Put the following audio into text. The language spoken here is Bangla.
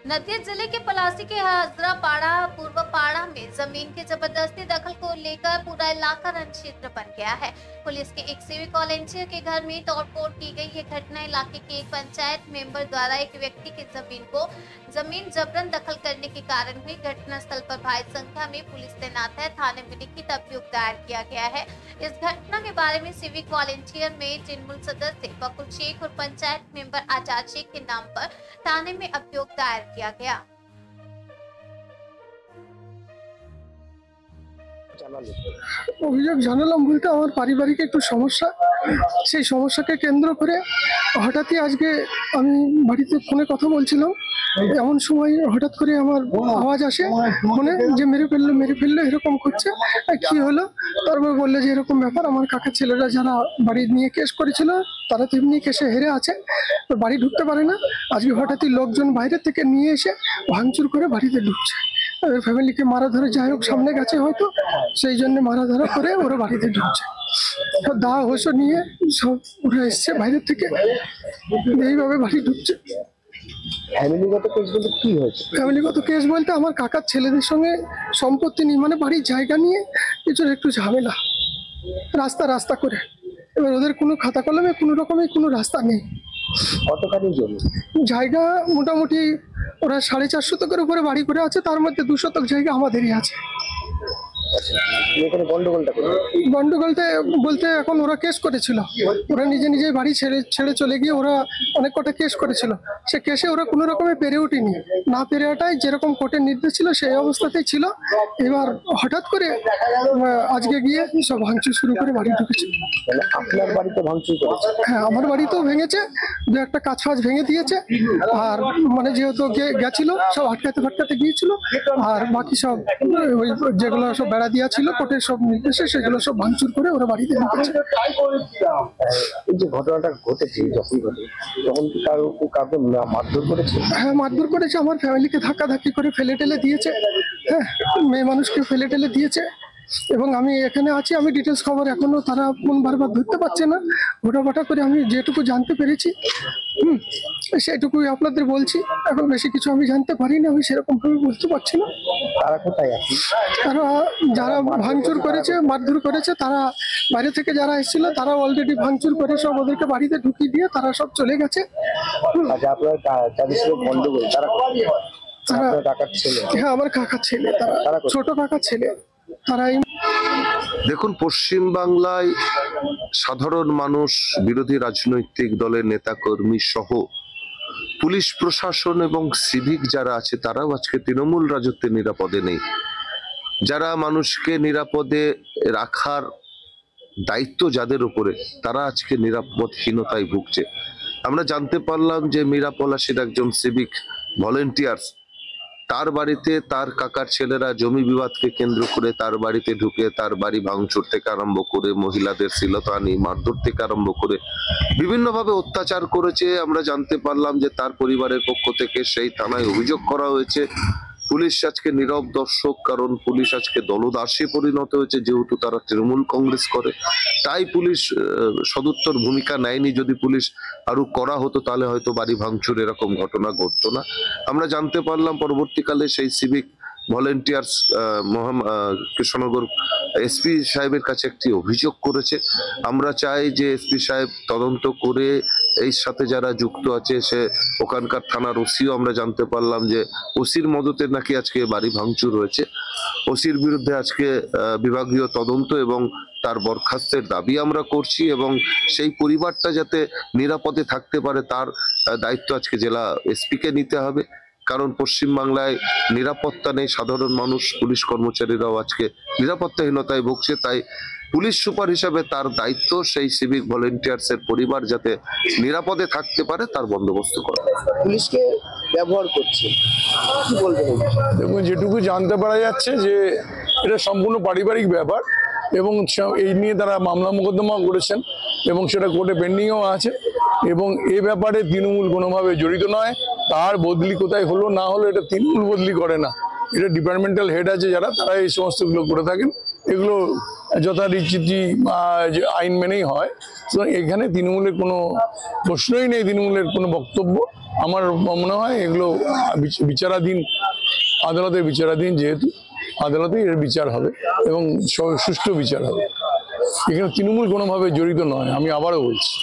नदिया जिले के पलासी के हजरापाड़ा पूर्वपाड़ा में जमीन के जबरदस्ती दखल को लेकर पूरा इलाका रण क्षेत्र बन गया है। पुलिस के एक सिविक वॉलंटियर के घर में तोड़फोड़ की गई। ये घटना इलाके के एक पंचायत मेंबर द्वारा एक व्यक्ति की जमीन जबरन दखल करने के कारण हुई। घटनास्थल पर भारी संख्या में पुलिस तैनात है। थाने में लिखित अभियोग दायर किया गया है। इस घटना के बारे में सिविक वॉलंटियर में तृणमूल सदस्य बकुल शेख और पंचायत मेंबर आजाद शेख के नाम पर थाने में अभियोग दायर किया गया। অভিযোগ জানালাম বলতে আমার পারিবারিক একটু সমস্যা, সেই সমস্যাকে কেন্দ্র করে হঠাৎই আজকে আমি বাড়িতে ফোনে কথা বলছিলাম, এমন সময় হঠাৎ করে আমার আওয়াজ আসে ফোনে যে মেরে ফেললো এরকম করছে। কি হলো? তারপর বললো যে এরকম ব্যাপার, আমার কাকার ছেলেরা যারা বাড়ি নিয়ে কেস করেছিল তারা তেমনি কেসে হেরে আছে, বাড়ি ঢুকতে পারে না। আজকে হঠাৎই লোকজন বাইরে থেকে নিয়ে এসে ভাঙচুর করে বাড়িতে ঢুকছে। ফ্যামিলিকে মারা ধরে যাই হোক সামনে গেছে হয়তো, সেই জন্য মারা ধরা করে ওরা বাড়িতে ঢুকছে। দা হোস নিয়ে সব উঠে এসছে বাইরের থেকে, এইভাবে বাড়ি ঢুকছে। ফ্যামিলিগত কেস বলতে আমার কাকার ছেলেদের সঙ্গে সম্পত্তি নিয়ে, মানে বাড়ির জায়গা নিয়ে কিছু একটু ঝামেলা, রাস্তা করে। এবার ওদের কোনো খাতা কলমে কোনো রকমের কোনো রাস্তা নেই। কতখানি জমি জায়গা মোটামুটি ওরা 4.5 শতকের উপরে বাড়ি করে আছে, তার মধ্যে 2 শতক জায়গা আমাদেরই আছে। গন্ডগোলটা বলতে এখন ওরা কেস করেছিল, ওরা নিজেই বাড়ি ছেড়ে চলে গিয়ে ওরা অনেক কটা কেস করেছিল। সে কেসে ওরা কোনো রকমে পেরে ওঠেনি, না পেরে ওঠায় যেরকম কোর্টের নির্দেশ ছিল সেই অবস্থাতেই ছিল। এবার হঠাৎ করে আজকে গিয়ে সব ভাঙচুর শুরু করে বাড়ি ঢুকেছে। আপনার বাড়িতে ভাঙচুর করেছে? হ্যাঁ, আমার বাড়িতেও ভেঙেছে, 2-1টা কাজ ফাজ ভেঙে দিয়েছে। আর মানে যেহেতু গেছিল সব আটকাতে গিয়েছিল, আর বাকি সব ওই যেগুলো সব বেড়া দেওয়া ছিল কোর্টের সব নির্দেশে সেগুলো সব ভাঙচুর করে ওরা বাড়িতে ঢুকেছে। এই যে ঘটনাটা ঘটেছে তখন কাউকে মারধর করেছে? হ্যাঁ, মারধর করেছে, আমার ফ্যামিলিকে ধাক্কাধাক্কি করে ফেলে টেলে দিয়েছে। হ্যাঁ, মেয়ে মানুষকে ফেলে টেলে দিয়েছে। এবং আমি এখানে আছি, আমি ডিটেলস খবর এখনো তারা ফোন বারবার ধরতে পারছে না। ঘোটাফাটা করে আমি যেটুকু জানতে পেরেছি সেটুকুই আপনাদের বলছি। এখন বেশি কিছু আমি জানতে পারিনি, আমি সেরকম ভাবে বলতে পারছি না। তারা কোথায় আছে? তারা যারা ভাঙচুর করেছে, মারধর করেছে, তারা বাইরে থেকে যারা এসেছিল তারা অলরেডি ভাঙচুর করে সব ওদেরকে বাড়িতে ঢুকিয়ে দিয়ে তারা সব চলে গেছে। হ্যাঁ, আমার কাকার ছেলে, তারা ছোট কাকার ছেলে। দেখুন, পশ্চিম বাংলায় সাধারণ মানুষ, বিরোধী রাজনৈতিক দলের নেতাকর্মী সহ পুলিশ প্রশাসন এবং সিভিক যারা আছে তারাও আজকে তৃণমূল রাজত্বে নিরাপদে নেই। যারা মানুষকে নিরাপদে রাখার দায়িত্ব যাদের উপরে, তারা আজকে নিরাপদহীনতায় ভুগছে। আমরা জানতে পারলাম যে মীরা পলাশীর একজন সিভিক ভলেন্টিয়ার্স, তার বাড়িতে তার কাকার ছেলেরা জমি বিবাদকে কেন্দ্র করে তার বাড়িতে ঢুকে তার বাড়ি ভাঙচুর থেকে আরম্ভ করে মহিলাদের শ্লীলতাহানি, মারধর থেকে আরম্ভ করে বিভিন্নভাবে অত্যাচার করেছে। আমরা জানতে পারলাম যে তার পরিবারের পক্ষ থেকে সেই থানায় অভিযোগ করা হয়েছে। পুলিশ আজকে নীরব দর্শক, কারণ পুলিশ আজকে দলদাসে পরিণত হয়েছে। যেহেতু তারা তৃণমূল কংগ্রেস করে, তাই পুলিশ সদুত্তর ভূমিকা নেয়নি। যদি পুলিশ আরো করা হতো তাহলে হয়তো বাড়ি ভাঙচুর এরকম ঘটনা ঘটতো না। আমরা জানতে পারলাম পরবর্তীকালে সেই সিভিক ভলেন্টিয়ার্স কৃষ্ণনগর এসপি সাহেবের কাছে একটি অভিযোগ করেছে। আমরা চাই যে এসপি সাহেব তদন্ত করে এই সাথে যারা যুক্ত আছে, সে ওখানকার থানার ওসিও আমরা জানতে পারলাম যে ওসির মদতে নাকি আজকে বাড়ি ভাঙচুর হয়েছে। ওসির বিরুদ্ধে আজকে বিভাগীয় তদন্ত এবং তার বরখাস্তের দাবি আমরা করছি, এবং সেই পরিবারটা যাতে নিরাপদে থাকতে পারে তার দায়িত্ব আজকে জেলা এসপিকে নিতে হবে। কারণ পশ্চিমবাংলায় নিরাপত্তা নেই, সাধারণ মানুষ, পুলিশ কর্মচারীরাও আজকে নিরাপত্তাহীনতায় ভুগছে। তাই পুলিশ সুপার হিসাবে তার দায়িত্ব সেই সিভিক ভলেন্টিয়ার্স এর পরিবার যাতে নিরাপদে থাকতে পারে তার বন্দোবস্ত করা। পুলিশকে ব্যবহার করছে, কি বলবেন? দেখুন, যেটুকু জানতে পারা যাচ্ছে যে এটা সম্পূর্ণ পারিবারিক ব্যাপার, এবং এই নিয়ে তারা মামলা মোকদ্দমা করেছেন এবং সেটা কোর্টে পেন্ডিংও আছে। এবং এ ব্যাপারে তৃণমূল কোনোভাবে জড়িত নয়। তার বদলি কোথায় হলো না হলো এটা তৃণমূল বদলি করে না, এটা ডিপার্টমেন্টাল হেড আছে যারা, তারা এই সমস্তগুলো করে থাকেন। এগুলো যথারীতি যে আইন মেনেই হয়। তো এখানে তৃণমূলের কোনো প্রশ্নই নেই, তৃণমূলের কোনো বক্তব্য। আমার মনে হয় এগুলো বিচারাধীন, আদালতের বিচারাধীন, যেহেতু আদালতে এর বিচার হবে এবং সুষ্ঠু বিচার হবে। এখানে তৃণমূল কোনোভাবে জড়িত নয়, আমি আবারও বলছি।